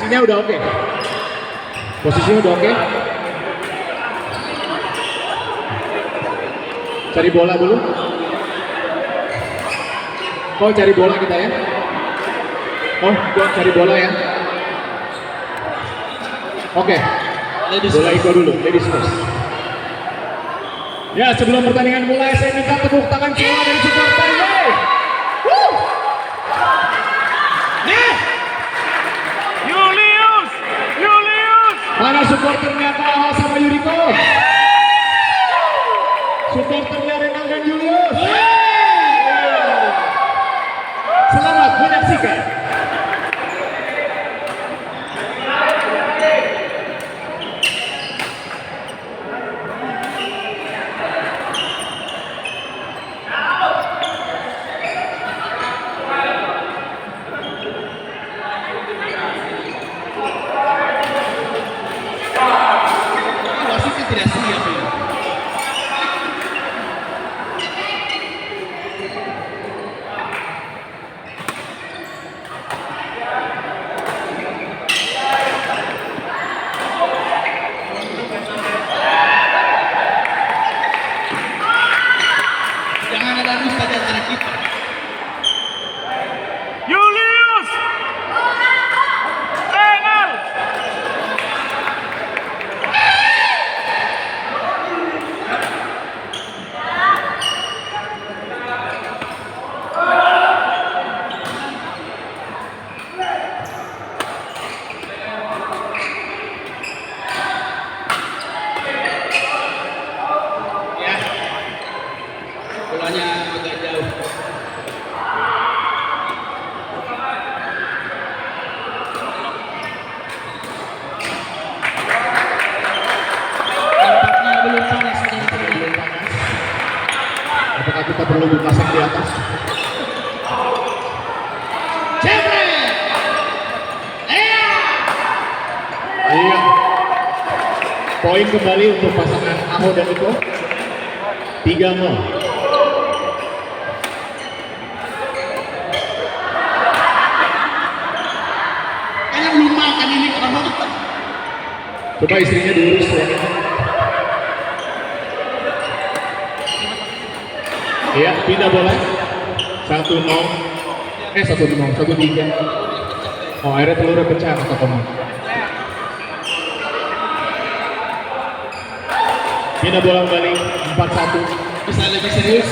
Posisinya udah oke. Posisinya udah oke. Cari bola dulu. Oh, cari bola kita ya. Oh, cari bola ya. Oke. Bola Iko dulu, ladies first. Ya, sebelum pertandingan mulai, saya minta tepuk tangan semua dari supporter. Mana supporternya kalah sama Yuriko? Supporternya Renang dan Julius. Selamat menyaksikan. Tidak siap ya. Jangan ada dusta di antara kita. Julius! Renal! Ya. Bolanya agak jauh. Tampaknya belum panas belum panas. Apakah kita perlu dipasang di atas? Iya. Poin kembali untuk pasangan Aho dan Iko. 3-0. Kayaknya belum makan ini kalau Coba istrinya diurus ya. Iya, pindah bola. 1-0. 1-0, 1-3. Oh, akhirnya telurnya pecah kata Komang. Pindah bola kembali 4-1. bisa lebih serius.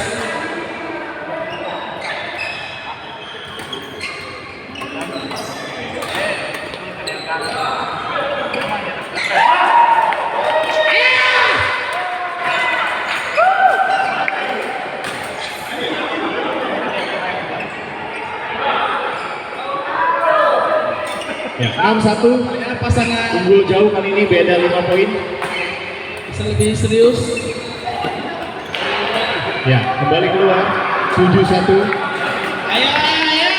Ya, 6-1. Ya, pasangan Unggul jauh kali ini, beda 5 poin. bisa lebih serius. Ya, kembali keluar 7-1. Ayo, ayo.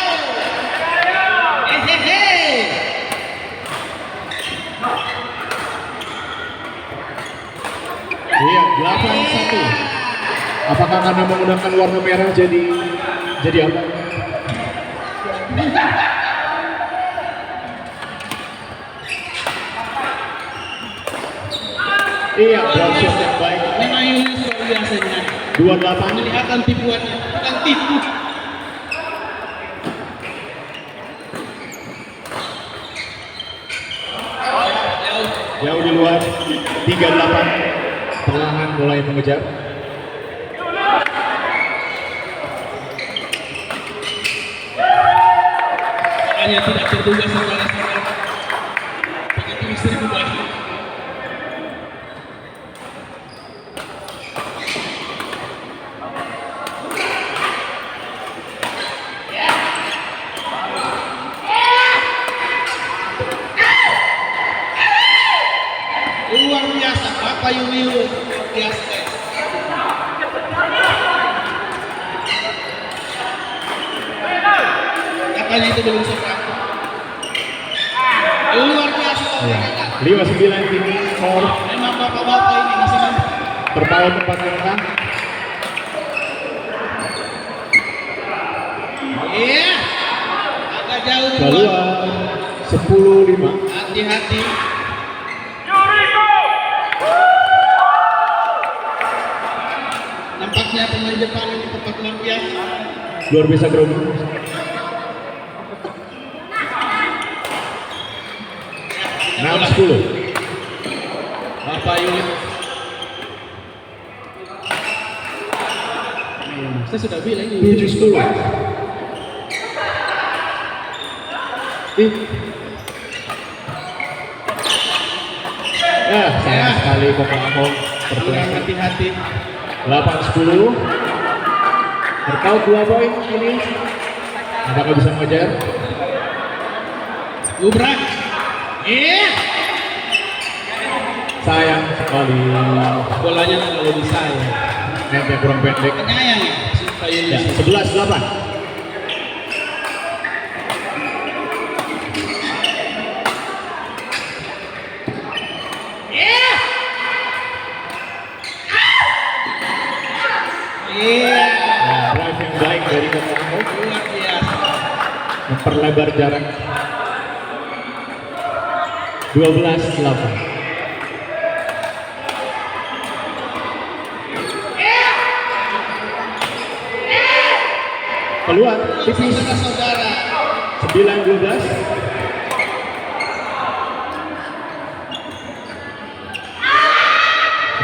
Hehehe. Iya, 8-1. Apakah karena menggunakan warna merah jadi apa? Iya, ground shot yang baik. Memang Julius luar biasa ini. 28. Kelihatan tipuannya, bukan tipu. Jauh di luar 38. Perlahan mulai mengejar. Hanya tidak terduga secara begitu misteri berubah. Luar biasa, Bapak Julius luar biasa. Katanya itu belum sempat. Luar biasa. Ya. 59 kini skor Memang bapak-bapak ini masih mampu. terpaut 4 angka. Iya. Agak jauh di luar. Keluar 10-5. Hati-hati. Nampaknya pemain Jepang ini tetap luar biasa. Luar biasa grogi. 6-10. Bapak Yuli. Saya sudah bilang ini. 7-10. Ya, sayang sekali Kokomo Kurang terpeleset. hati-hati. 8-10. Berkau 2 poin ini. Apakah bisa mengejar? Gubrak. Iya. Sayang sekali. Bolanya kalau bisa ya. Netnya kurang pendek. Penyayang ya. Si Pak Yuli. Ya, 11-8. Iya. Nah, drive yang baik dari Kokomo Luar biasa. memperlebar jarak. 12-8. Keluar tipis. Saudara-saudara. 9-12.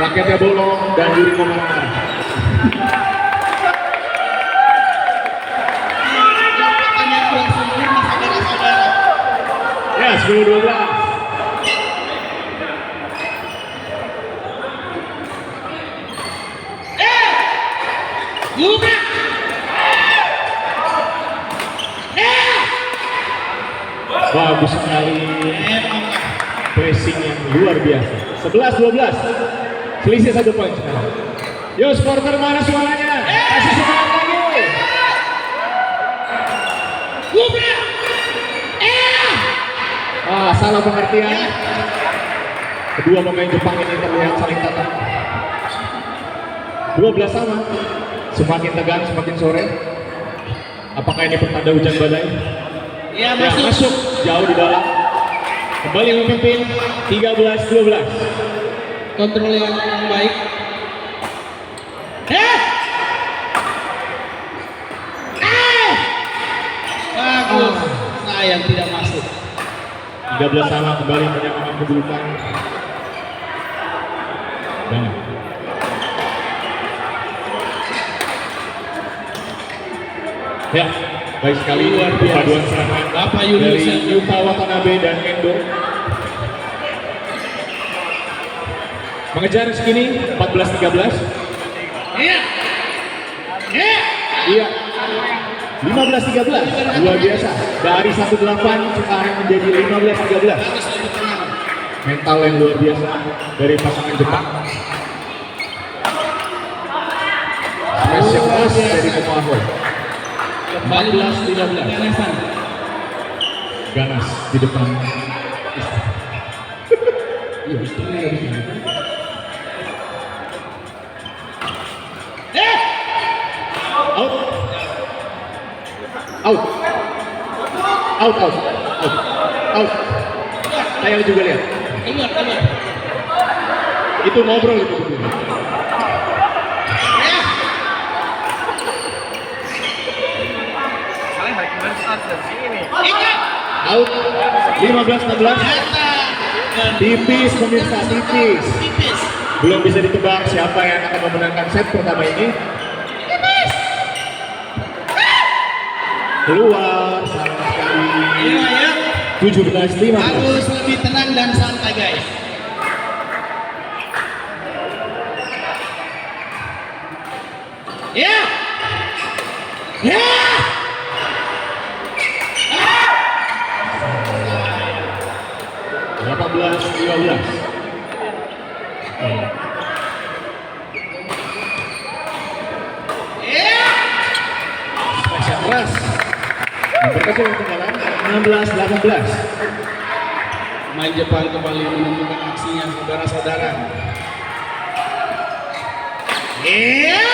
Raketnya bolong dan Yuri marah-marah. Lampakannya kurang sempurna saudara-saudara. Ya, 10-12. Gubrak. Bagus sekali Emang. pressing yang luar biasa. 11-12. Selisih 1 poin sekarang. Yo, supporter mana suaranya? Kasih semangat lagi. Gubrak. Salah pengertian. Kedua pemain Jepang ini terlihat saling tatap. 12 sama. Semakin tegang, semakin sore. Apakah ini pertanda hujan badai? Ya, Ya, masuk. masuk jauh di dalam. Kembali memimpin 13-12. Kontrol yang baik. Bagus. Sayang tidak masuk. 13 sama kembali menyamakan kedudukan. Jangan. Ya, baik sekali Luar biasa. paduan serangan Bapak Yuli dari Yusen. Yuta Watanabe dan Endo. Mengejar segini 14-13. Iya. Iya. Iya. 15-13. Luar biasa. Dari 18 sekarang menjadi 15-13. Harus lebih tenang. Mental yang luar biasa dari pasangan Jepang. Smash yang keras dari Kokomo. Kembali 14-13. Ganasan. Ganas di depan. Iya, istrinya lagi. Out. Out. Out, out. Out. Out. Saya juga lihat. Keluar. Itu ngobrol itu berdua. Ya. Ingat. Out. 15-16. Nyata. Tipis pemirsa, tipis. Tipis. Belum bisa ditebak siapa yang akan memenangkan set pertama ini. Keluar sama sekali. Iya, ya. 17-15. Harus lebih tenang dan santai, guys. Ya. Ya. 18-12. Ya. Smash yang keras. Memperkecil ketinggalan 16-18. Pemain Jepang kembali menunjukkan aksinya, saudara-saudara. Iya.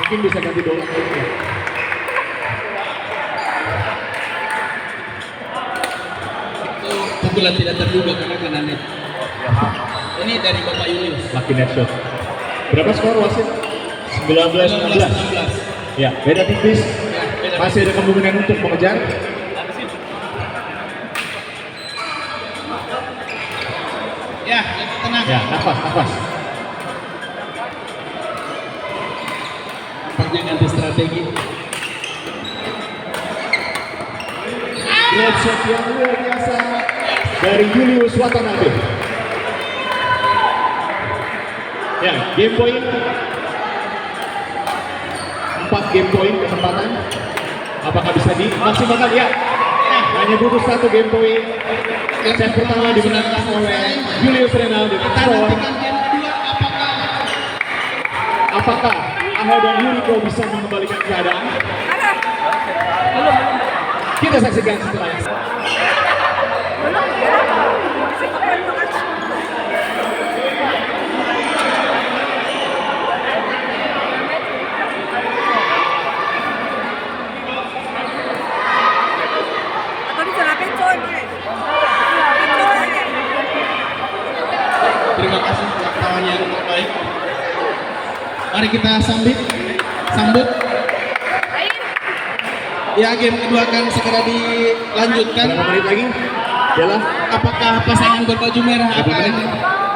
Mungkin bisa ganti bola. Itu pukulan tidak terduga karena kena net. Ini dari Bapak Julius. Lucky net shot. Berapa skor wasit? 19-16. 19-16. Ya, beda tipis. Ya, beda. Masih ada kemungkinan untuk mengejar. Ya, lebih tenang. Ya, nafas. Nampaknya ganti strategi. Great shot yang luar biasa dari Julius Watanabe. Ya, game point 4 game point kesempatan. Apakah bisa dimaksimalkan? Ya, hanya butuh 1 game point. Set pertama dimenangkan oleh Julius Renaldi. Kita nantikan game kedua Apakah Aho dan Yuriko bisa mengembalikan keadaan? Kita saksikan setelah ini. Terima kasih wartawan yang terbaik. Mari kita sambut. Ya, game kedua akan segera dilanjutkan. Berapa menit lagi? Yalah. Apakah pasangan berbaju merah akan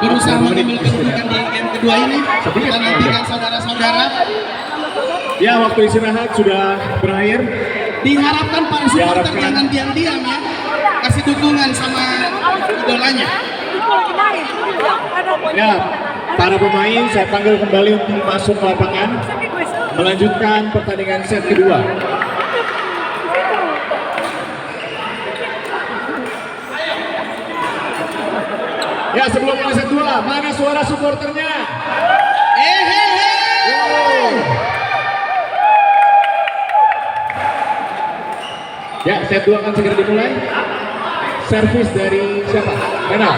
berusaha mengambil kedudukan di game kedua ini? Kita nantikan saudara-saudara. Ya, waktu istirahat sudah berakhir. Diharapkan para supporter Diharapkan. jangan diam-diam ya. Kasih dukungan sama idolanya. Ya, para pemain saya panggil kembali untuk masuk ke lapangan, melanjutkan pertandingan set kedua. Ya, sebelum mulai set 2, mana suara supporternya? Wow. Ya, set 2 akan segera dimulai. Servis dari siapa? Renal.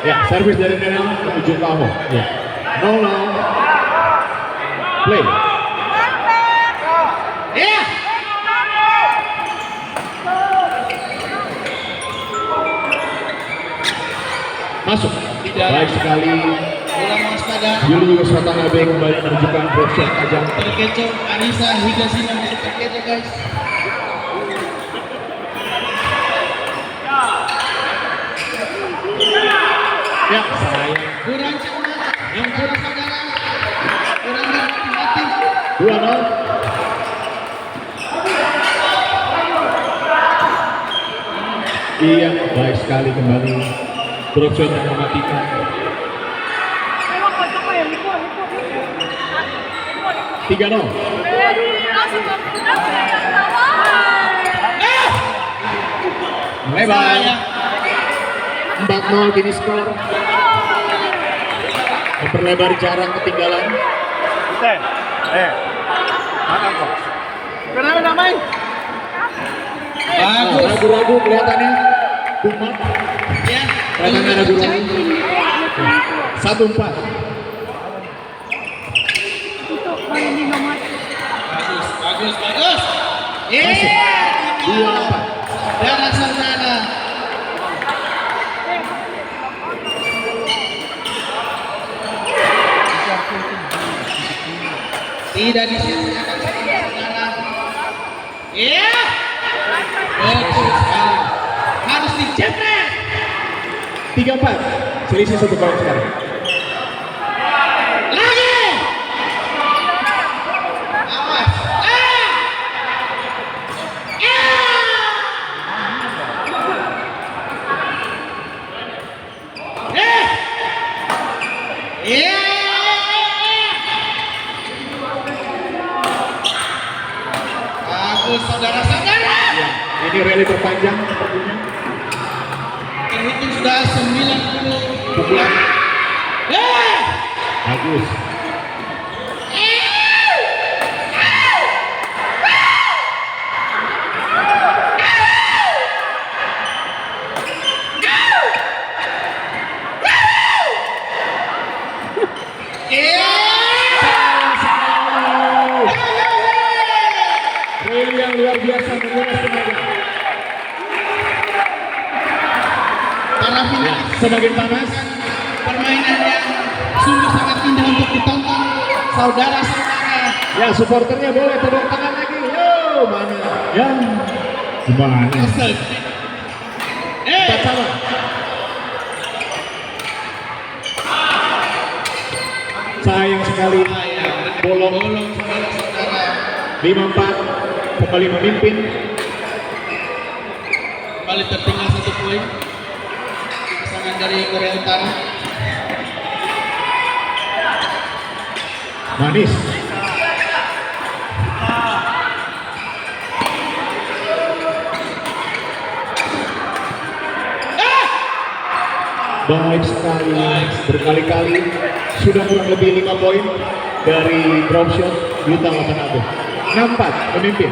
Ya, servis dari Renal menuju ke Aho. Ya. 0-0. Play. Ya. Masuk. Tidak. Baik sekali. Ulang waspada. Julius Watanabe kembali menunjukkan drop shot tajam. Terkecoh Anissa Higasina masih terkecoh guys. Ya, sayang. Kurang cermat. Yang saudara. Kurang berhati-hati. 2-0. Iya, baik sekali kembali. Drop shot yang mematikan. 3-0. Lebar. Sayang. 4-0 kini skor. Memperlebar jarak ketinggalan. Kenapa nggak main? Nah, Bagus. ragu-ragu kelihatannya. Kumat. Ya. Kelihatannya ragu-ragu. 1-4. Bagus. Masuk. 2-4. Saudara-saudara. Tidak disia-siakan saudara. Iya. Betul sekali. Harus dicetak. 3-4. Selisih 1 poin sekarang. Lagi. Awas. Iya. Bagus saudara-saudara. Ya, ini rally terpanjang sepertinya. Terhitung sudah 90 Pukulan Eh! bagus. Eh! luar biasa menguras tenaga. Para finalis Semakin panas. permainan yang sungguh sangat indah untuk ditonton saudara-saudara. Ya, supporternya boleh tepuk tangan lagi. Yo, mana? Ya, gimana? Asal. Empat sama. Sayang sekali. Bolong. Bolong saudara-saudara. 5-4 kembali memimpin. Kembali tertinggal 1 poin. Pasangan dari Korea Utara. Manis. Baik sekali, berkali-kali sudah kurang lebih 5 poin dari drop shot Yuta Watanabe. 6-4 memimpin.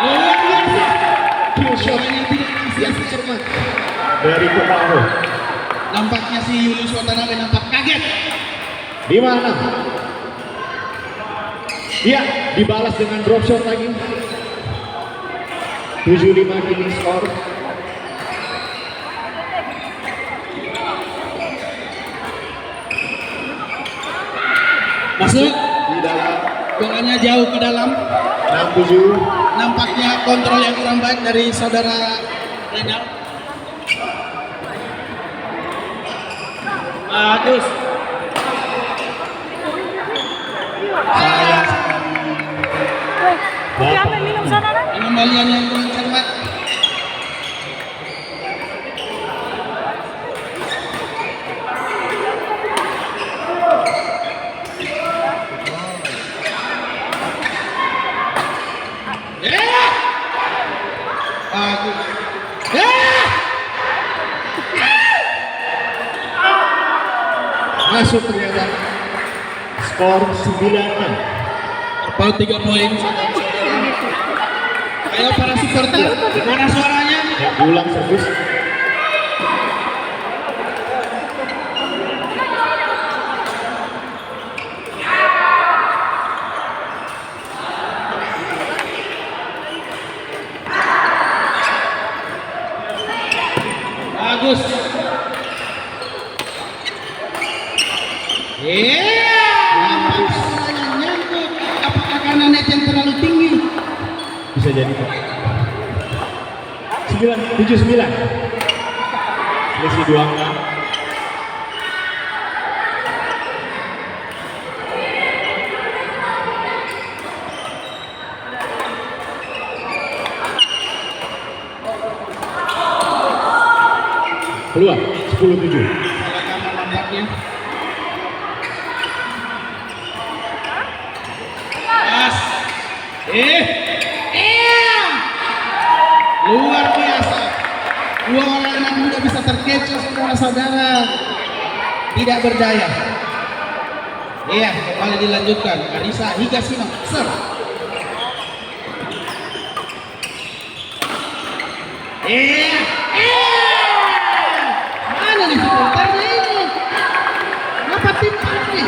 Luar biasa. Kill shot Yang tidak sia-sia cermat. dari Kopaho. Nampaknya si Julius Watanabe nampak kaget. 5-6. Iya, dibalas dengan drop shot lagi. 7-5 kini skor. Masuk. Di dalam Bolanya jauh ke dalam. 6-7. Nampaknya kontrol yang kurang baik dari saudara Renal. Bagus. Sayang Siapa yang minum sana lah? Pengembalian yang kurang cermat. Bagus. masuk ternyata. Skor 9-6. Terpaut 3 poin. Ayo para supporter, mana suaranya? Ya, diulang servis. Bagus. Nampak suaranya nyangkut. Apakah karena net yang terlalu tinggi? Bisa jadi. 7-9. Selisih 2 angka. Keluar 10-7. Salah kamar nampaknya. Pas. Luar biasa. 2 orang anak muda bisa terkecoh saudara-saudara. Tidak berdaya. Iya, kembali dilanjutkan. Arisa Higashino, serve. Mana nih supporternya ini? Kenapa tim ini?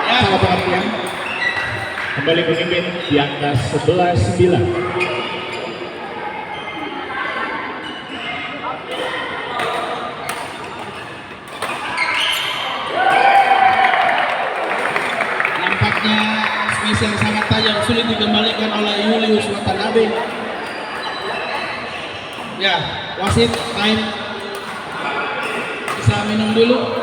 Ya, salah pengertian. Kembali memimpin di angka 11-9. Nampaknya space yang sangat tajam sulit dikembalikan oleh Julius Watanabe. Ya, wasit time. Bisa minum dulu.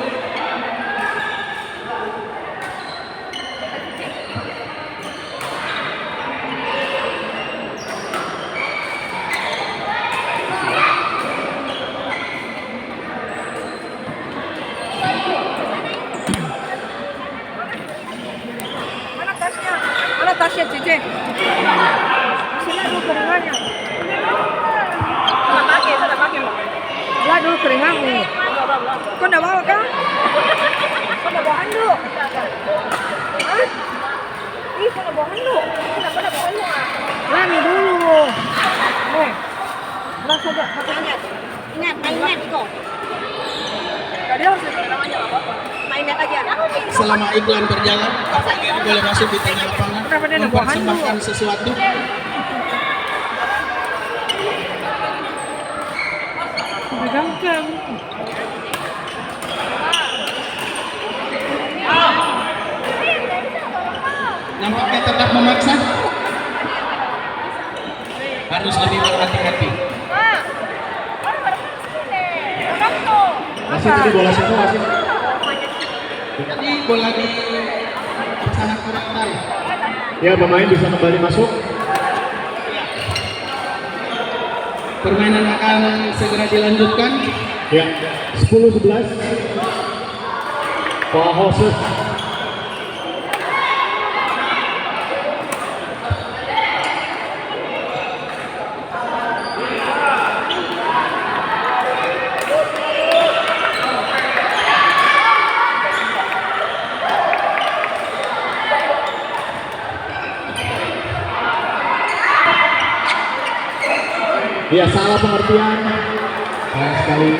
Mana tasnya? Mana tasnya, Cici? Sini dulu keringannya. Sudah pakai, Mbak. Lah dulu keringanmu. Kau enggak bawa kan? Kau nak bawa handuk? Hah? Ih, kau nak bawa handuk? Kenapa nak bawa handuk? Lami dulu. Rasa tak? Ingat, mainan kok. Tadi harus namanya apa? Mainan aja. Selama iklan berjalan, Bapak Ibu boleh masuk di tengah lapangan, Kenapa dia nak bawa handuk? mempersembahkan sesuatu. Bergangkang. Nampaknya tetap memaksa. Harus lebih berhati-hati. Masih tadi bola siapa masih? Jadi bola di sangat kurang tarik. Ya, pemain bisa kembali masuk. Permainan akan segera dilanjutkan. Ya, 10-11. Power Horses. Ya, salah pengertian. Sayang sekali.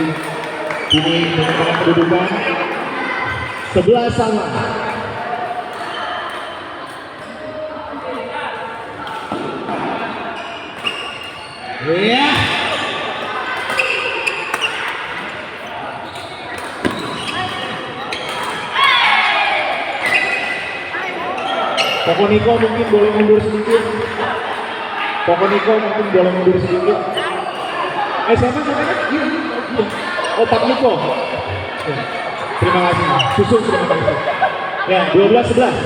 Ini menggunakan kedudukan 11 sama. Iya. Pokoniko mungkin boleh mundur sedikit. Pokoniko mungkin boleh mundur sedikit. Siapa namanya? Oh, Pak Niko. Ya. Terima kasih. Susun terima kasih. Ya, 12-11.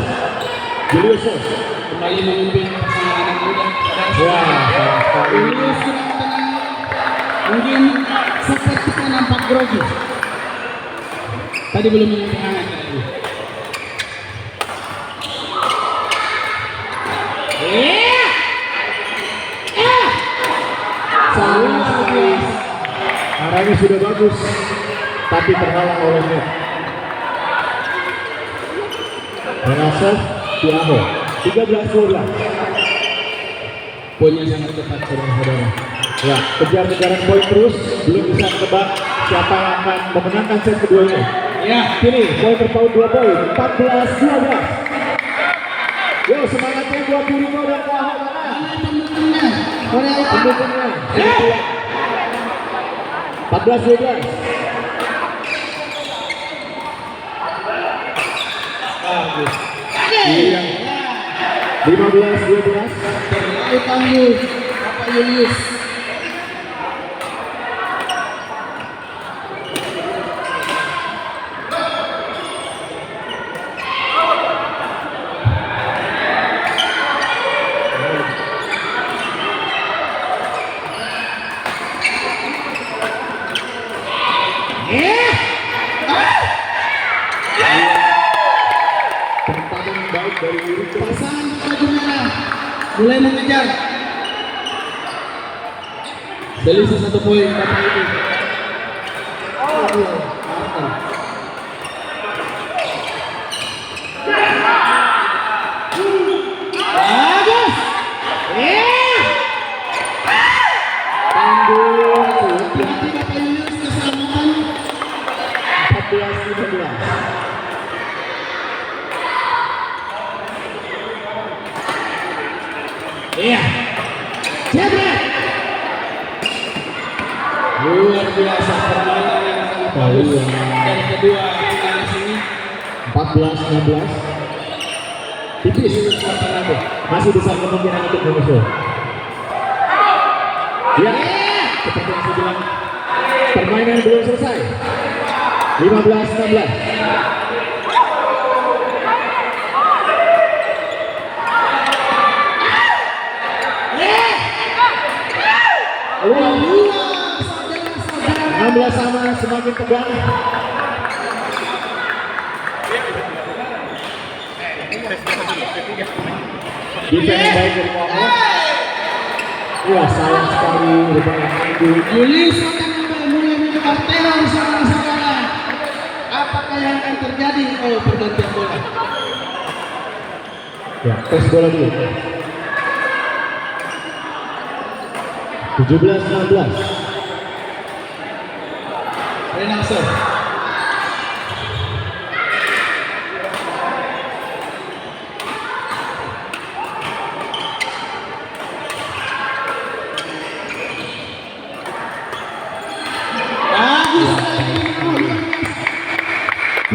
Julius Kembali memimpin pasangan anak muda. Ya, sayang sekali. Ini sudah tenang. Mungkin sepertinya nampak grogi. Tadi belum menyentuh hangat tadi. Sayang sekali. Arahnya sudah bagus, tapi terhalang oleh net. Mengasah Tiago 13-12. Poinnya sangat ketat saudara-saudara. Ya, kejar-kejaran poin terus, belum bisa tebak siapa yang akan memenangkan set kedua ini. Ya, Kini poin terpaut 2 poin, 14-12. Yo, semangatnya buat Turimo dan Kahok. pendukungnya. Korea itu Pendukungnya 14-12. bagus. Iya. 15-12. Terlalu tangguh Bapak Julius. Tempatan yang baik dari Yuri. Pasangan baju merah mulai mengejar. Selisih 1 poin Bapak Ibu. Bagus. Tangguh. Berarti Bapak Julius keselamatan. 14-15. Iya. Jebret. Luar biasa permainan yang sangat bagus dari kedua finalis ini. 14-16. Tipis. Masih besar kemungkinan untuk menyusul. Ya, seperti yang saya bilang, permainan belum selesai. 15-16. Peluang 16 sama, semakin tegang. Defense yang baik dari Muhammad. Wah, sayang sekali rupanya Julius akan mulai menyebar teror saudara-saudara. Apakah yang akan yang terjadi? Oh, pergantian bola. Ya, tes bola dulu. 17-16. Renang serve. Bagus.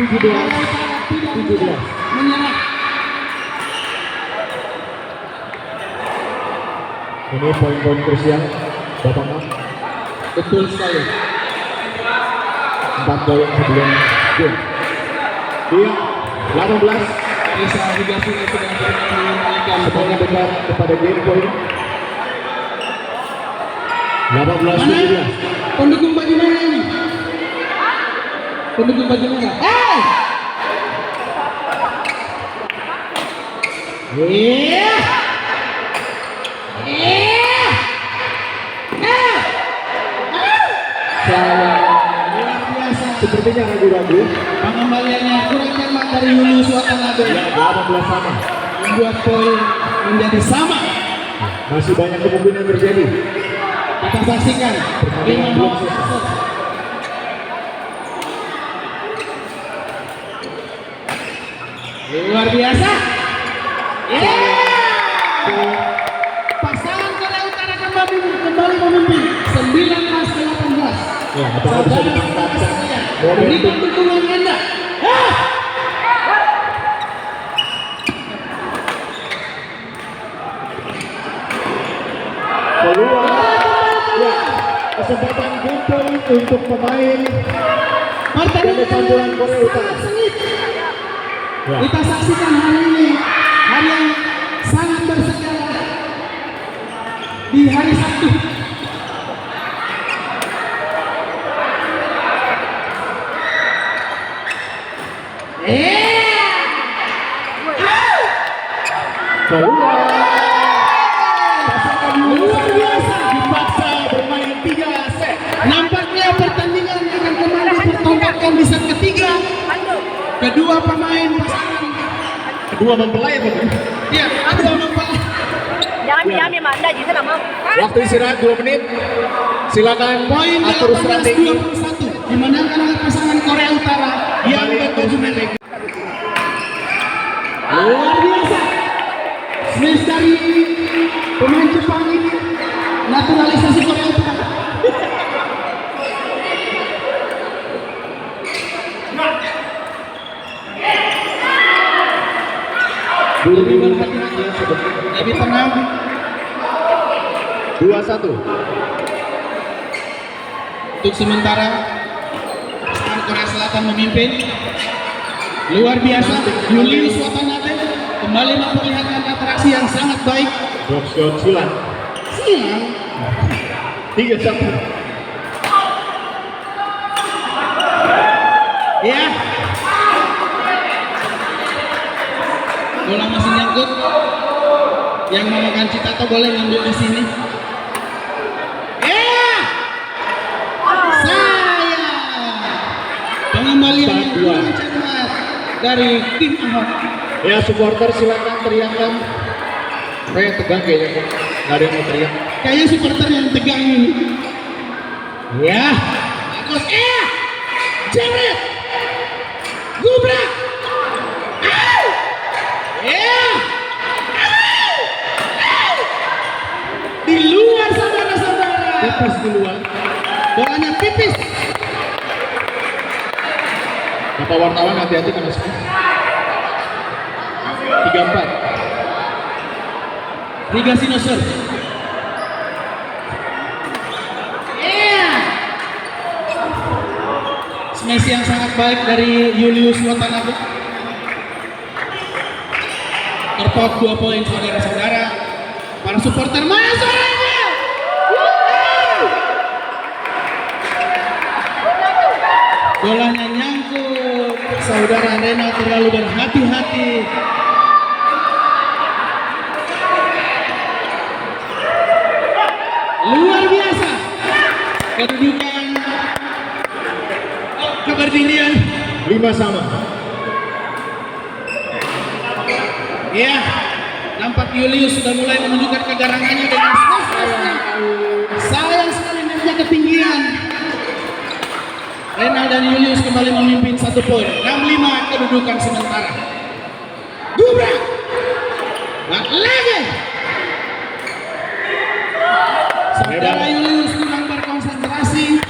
17-17. Menyerah. Ini poin-poin krusial, Bapak Mam. Betul sekali. 4 poin sebelum game. Dia 18. Risa Higasi sedang mengembalikan Semuanya bola. benar kepada game poin. 18-17. Pendukung baju merah ini. Pendukung baju merah. Iya. Saya Luar biasa. sepertinya ragu-ragu. Pengembaliannya kurang cermat dari Yunus Watanabe. Ya, 18 sama. Membuat poin menjadi sama. Masih banyak kemungkinan terjadi. Kita saksikan. Pertandingan belum selesai. Luar biasa. Pasangan Korea Utara kembali memimpin 19-18. Ya, apakah bisa dimanfaatkan Berikan momentum? dukungan Anda. Keluar. Ya, kesempatan game point untuk pemain Pertandingan campuran Korea yang Utara. sangat sengit. Ya. Kita saksikan hari ini, hari yang sangat bersejarah di hari Sabtu. Keluar. Pasangan Luar biasa. dipaksa bermain 3 set. Nampaknya pertandingan akan kembali dipertontonkan di set ketiga. Kedua pemain pasangan, Kedua mempelai apa tuh? ya, kedua mempelai. Jangan diam ya, Mbak. Anda juga tak mau. Waktu istirahat 2 menit. Silakan Poin atur strategi. 18-21 dimenangkan oleh pasangan Korea Utara yang berbaju merah. Luar biasa. Smash dari pemain Jepang ini naturalisasi Korea Utara. Lebih berhati-hati sebetulnya. Lebih tenang. 2-1. Untuk sementara pasangan Korea Selatan memimpin. Luar biasa. Julius Watanabe kembali memperlihatkan atraksi yang sangat baik. Drop shot silang. Siang. 3-1. Ya. Bola masih nyangkut. Yang memakan Citato boleh ngambil di sini. Ya. Saya. Pengembalian yang kurang cermat dari tim Ahok. Ya, supporter silakan teriakan. Kayak tegang kayaknya kok. Nggak ada yang mau teriak. Kayaknya supporter yang tegang ini. Ya. Bagus. Jared. Gubrak. Ya. Di luar saudara-saudara. Tipis di luar. Bolanya tipis. Bapak wartawan hati-hati kena speed. 3-4. Liga Sinoser. Smash yang sangat baik dari Julius Watanabe. Terpaut 2 poin saudara-saudara. Para supporter mana suaranya? Bolanya nyangkut. Saudara Rena terlalu berhati-hati. Luar biasa kedudukan keberdirian 5 sama. Iya, nampak Julius sudah mulai menunjukkan kegarangannya dengan smash-nya. Sayang sekali netnya ketinggian. Renal dan Julius kembali memimpin 1 poin. 6-5 kedudukan sementara. Gubrak. Lagi. Saudara Julius kurang berkonsentrasi.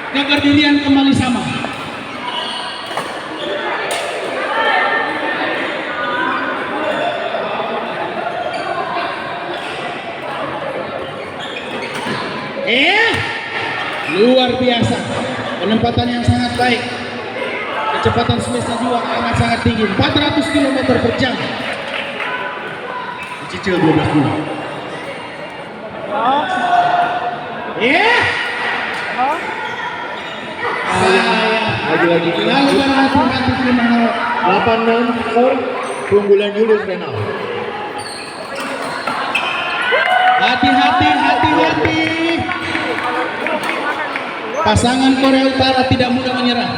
Keberdirian kembali sama. Luar biasa, penempatan yang sangat baik, kecepatan smashnya juga amat sangat tinggi, 400 km per jam. Cicil 12 bulan. Lagi-lagi Lalu berhati-hati terima. 8-6 skor keunggulan Julius Renal. Hati-hati. Pasangan Korea Utara tidak mudah menyerah.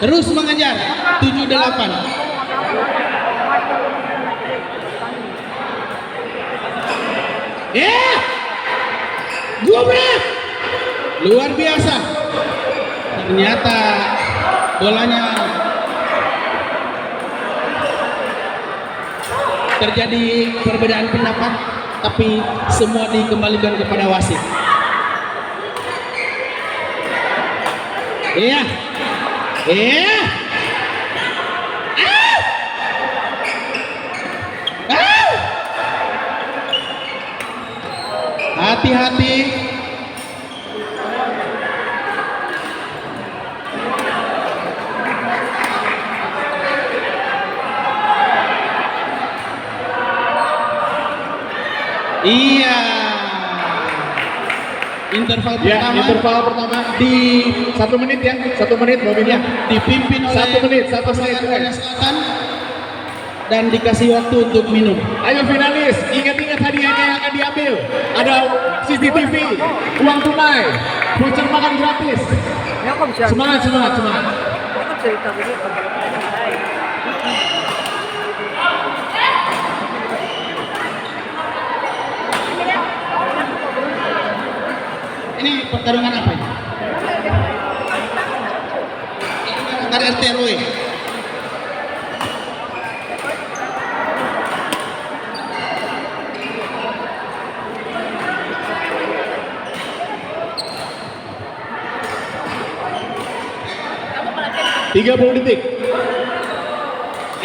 Terus mengejar. 7-8. Gubrak. Luar biasa. Ternyata bolanya terjadi perbedaan pendapat, tapi semua dikembalikan kepada wasit. Iya. Hati-hati. Iya. Interval Pertama di 1 menit ya, 1 menit mobilnya. dipimpin oleh 1 menit, 1 pasangan menit. Korea Selatan dan dikasih waktu untuk minum. Ayo finalis, ingat-ingat hadiahnya yang akan diambil. Ada CCTV, uang tunai, voucher makan gratis. Ya kok bisa? Semangat. Aku cerita begitu. Ini pertarungan apa ini? Antar RT RW. Tiga 30 detik.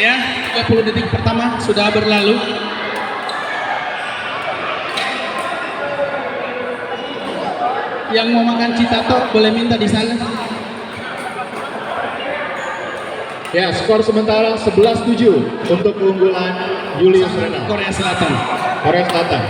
Ya, 30 detik pertama sudah berlalu. Yang mau makan citato boleh minta di sana. Ya, skor sementara 11-7 untuk keunggulan Julius Renal, Korea Selatan. Korea Selatan.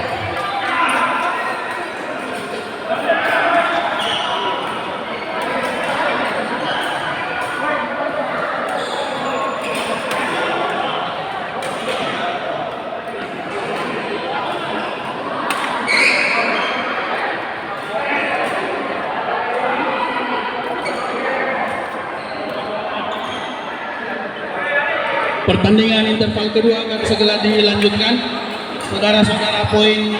Pertandingan interval kedua akan segera dilanjutkan. Saudara-saudara, poin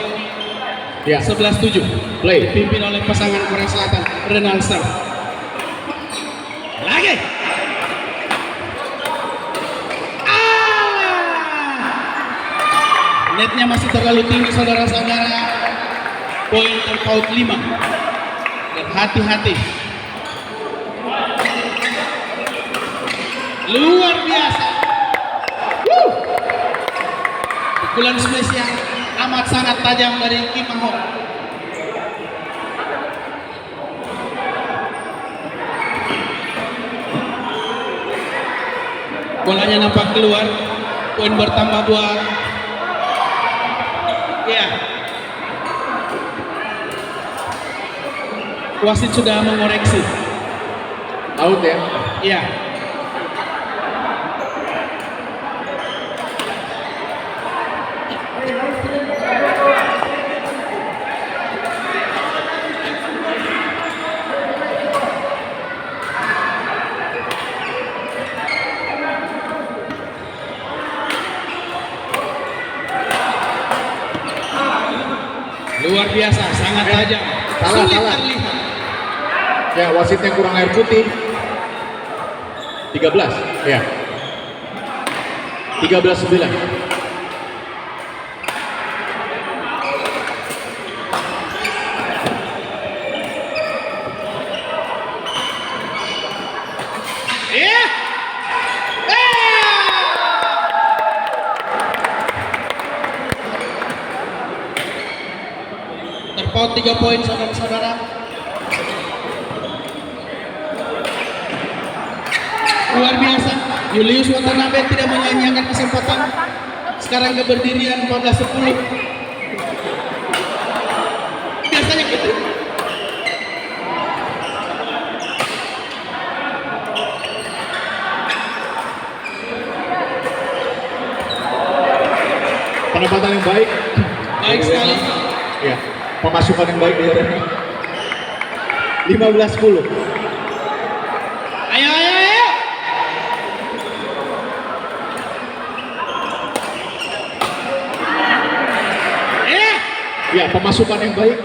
Ya, 11-7 play. dipimpin oleh pasangan Korea Selatan, Renal Star. Lagi. Netnya masih terlalu tinggi, saudara-saudara. Poin terpaut 5. Dan hati-hati. Luar biasa. Pukulan smash yang amat sangat tajam dari Kim Ho. Bolanya nampak keluar. Poin bertambah buat. Ya. Wasit sudah mengoreksi. Out ya. Ya. Luar biasa, sangat tajam. Salah, Sulit salah. terlihat. Ya, wasitnya kurang air putih. 13, ya. 13-9. Iya. Terpaut 3 poin saudara-saudara. Luar biasa. Julius Watanabe tidak menyanyiakan kesempatan. Sekarang keberdirian 14-10. Biasanya gitu. Penempatan yang baik. Baik sekali. Ya, pemasukan yang baik di arena. 15-10. Ayo, ayo, ayo. Ya, pemasukan yang baik.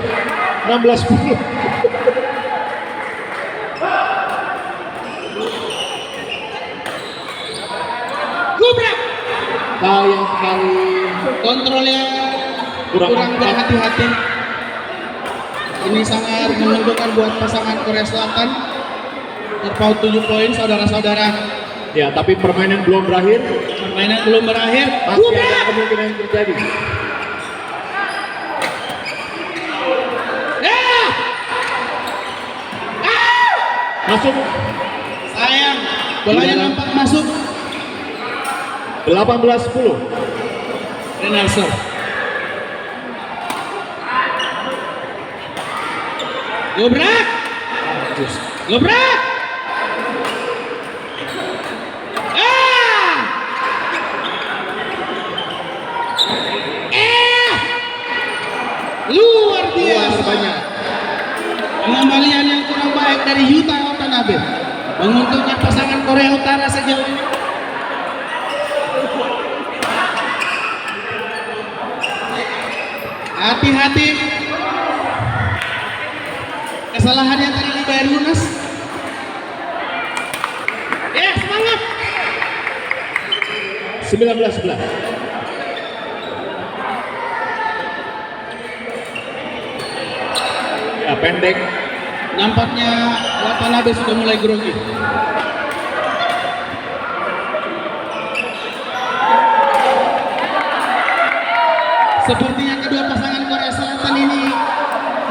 16-10. Gubrak. Sayang sekali. Kontrolnya Kurang kurang tepat. berhati-hati. Ini sangat menguntungkan buat pasangan Korea Selatan. Terpaut 7 poin saudara-saudara. Ya, tapi permainan belum berakhir. Permainan belum berakhir. Masih ada Gubrak. kemungkinan yang terjadi. Ah! Ah! Masuk. Sayang, bolanya Iya. nampak masuk. 18-10. Renalser. Gubrak. Gubrak. Ah! Luar Luar biasa. banyak. Pengembalian yang kurang baik dari Yuta Watanabe menguntungkan pasangan Korea Utara sejauh ini. Hati-hati. Kesalahan yang tadi dibayar lunas. Ya, semangat. 19-11. Ya, pendek. Nampaknya Watanabe sudah mulai grogi. Sepertinya kedua pasangan Korea Selatan ini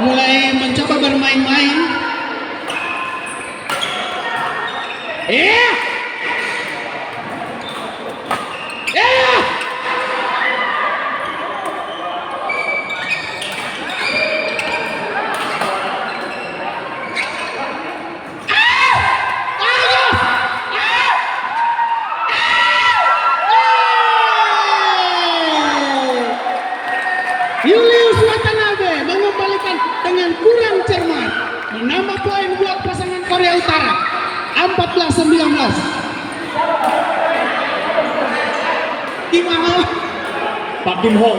mulai mencoba bermain-main. Eh! Eh! Julius Watanabe mengembalikan dengan kurang cermat, menambah poin buat pasangan Korea Utara 14-19. Gimana? Pak Kim Ho.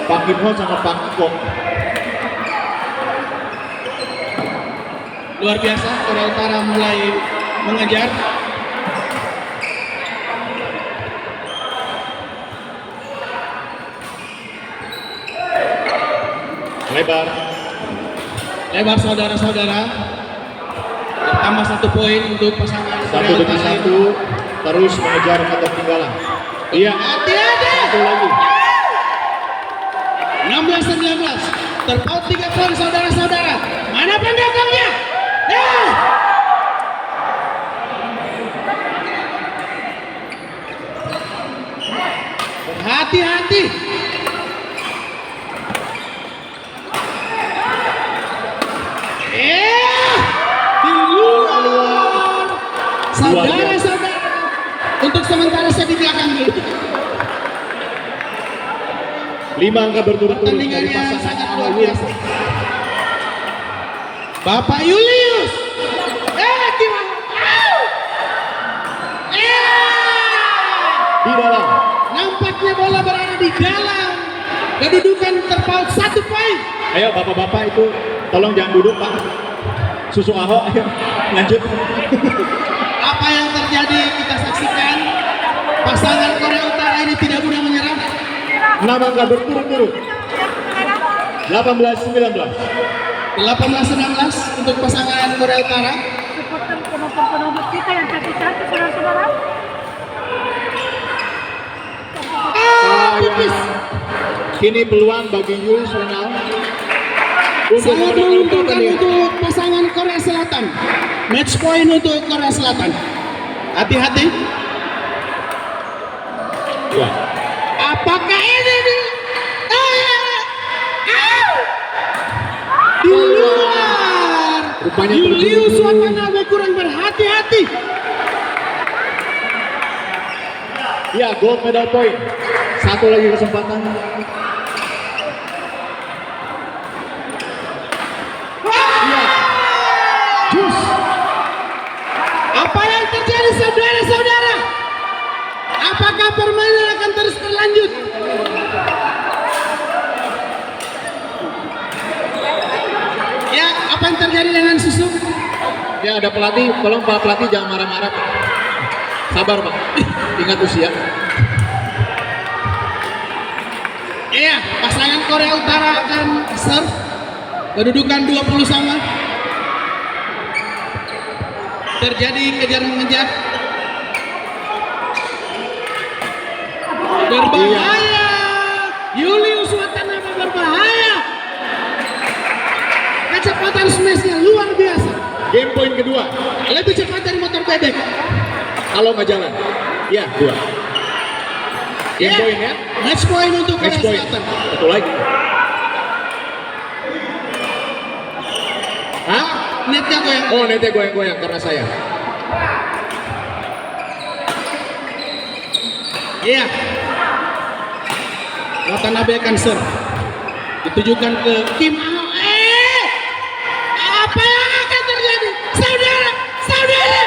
Pak Kim Ho sama Pak Kok. Luar biasa, Korea Utara mulai mengejar. Lebar. Lebar saudara-saudara. Bertambah 1 poin untuk pasangan Satu Korea demi Utara. satu. Terus mengejar ketertinggalan. Iya. Hati-hati. Satu lagi. 16-19. Terpaut 3 poin saudara-saudara. Mana pendekangnya? Eh! Hati-hati. Di luar. Saudara-saudara. Untuk sementara saya di belakang dulu. 5 angka berturut-turut dari Pertandingannya pasangan sangat Ahmad luar Yunus. biasa. Bapak Julius. Gimana? Di dalam. Nampaknya bola berada di dalam Kedudukan terpaut 1 poin. Ayo bapak-bapak itu tolong jangan duduk Pak. Susu Ahok, ayo lanjut. Apa yang terjadi kita saksikan. Pasangan Korea Utara ini tidak mudah menyerah. 6 angka berturut-turut. 18-19. 18-19 untuk pasangan Korea Utara. Supporter penonton kita yang cantik-cantik, saudara-saudara. Tipis. Kini peluang bagi Julius Renal untuk Sangat memenangkan menguntungkan pertandingan. untuk pasangan Korea Selatan. Match point untuk Korea Selatan. Hati-hati. Ya. Apakah ini di di luar? Rupanya Julius terjadi. Watanabe kurang berhati-hati. Ya, gold medal point. Satu lagi kesempatan. Ya. Jus. Apa yang terjadi saudara-saudara? Apakah permainan akan terus berlanjut? Ya, apa yang terjadi dengan susu? Ya, ada pelatih. Tolong Pak pelatih jangan marah-marah. Pak. Sabar Pak. Ingat usia. Iya, pasangan Korea Utara akan serve. Kedudukan 20 sama. Terjadi kejar mengejar. Berbahaya. Julius Watanabe berbahaya. Kecepatan smashnya luar biasa. Game point kedua. Lebih cepat dari motor bebek. Kalau nggak jalan. Ya, 2. Game Ya, point ya. match point untuk Korea Match point. Selatan. Betul lagi. Hah? Netnya goyang. Oh, netnya goyang-goyang karena saya. Iya. Watanabe akan serve. Ditujukan ke Kim Ao. Apa yang akan terjadi? Saudara, saudara.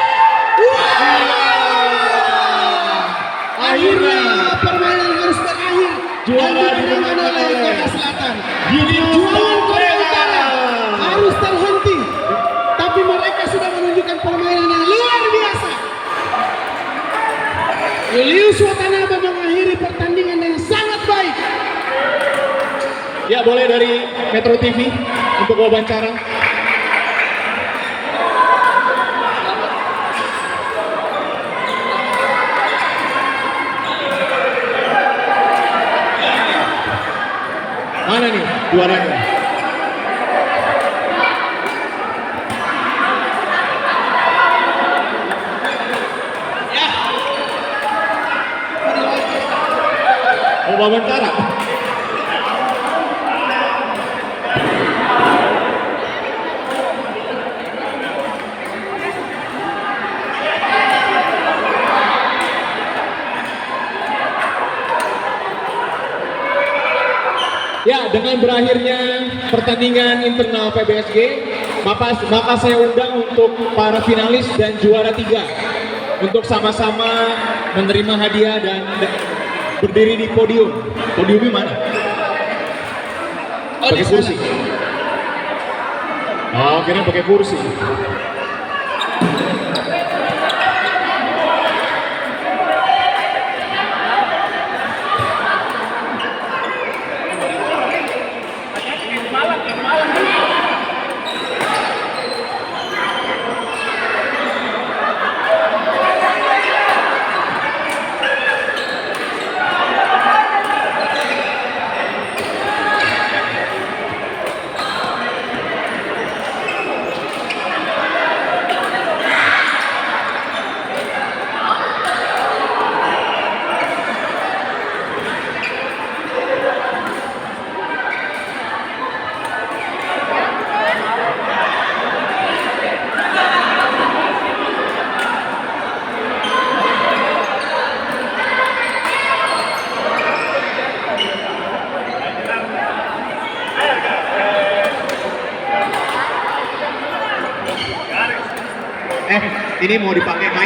Akhirnya permainan harus berakhir. Juara Dan dimenangkan dimenangkan oleh oleh Korea Selatan. Julius Perjuangan Korea Utara Watanabe. harus terhenti. Tapi mereka sudah menunjukkan permainan yang luar biasa. Julius Watanabe mengakhiri pertandingan yang sangat baik. Ya, boleh dari Metro TV untuk wawancara. Mana nih juaranya? Ya. Mau wawancara? Ya, dengan berakhirnya pertandingan internal PBSG, maka saya undang untuk para finalis dan juara 3 untuk sama-sama menerima hadiah dan berdiri di podium. Podiumnya mana? Oh, di Pakai sana. kursi. Oh, kira pakai kursi. Ini mau dipakai main.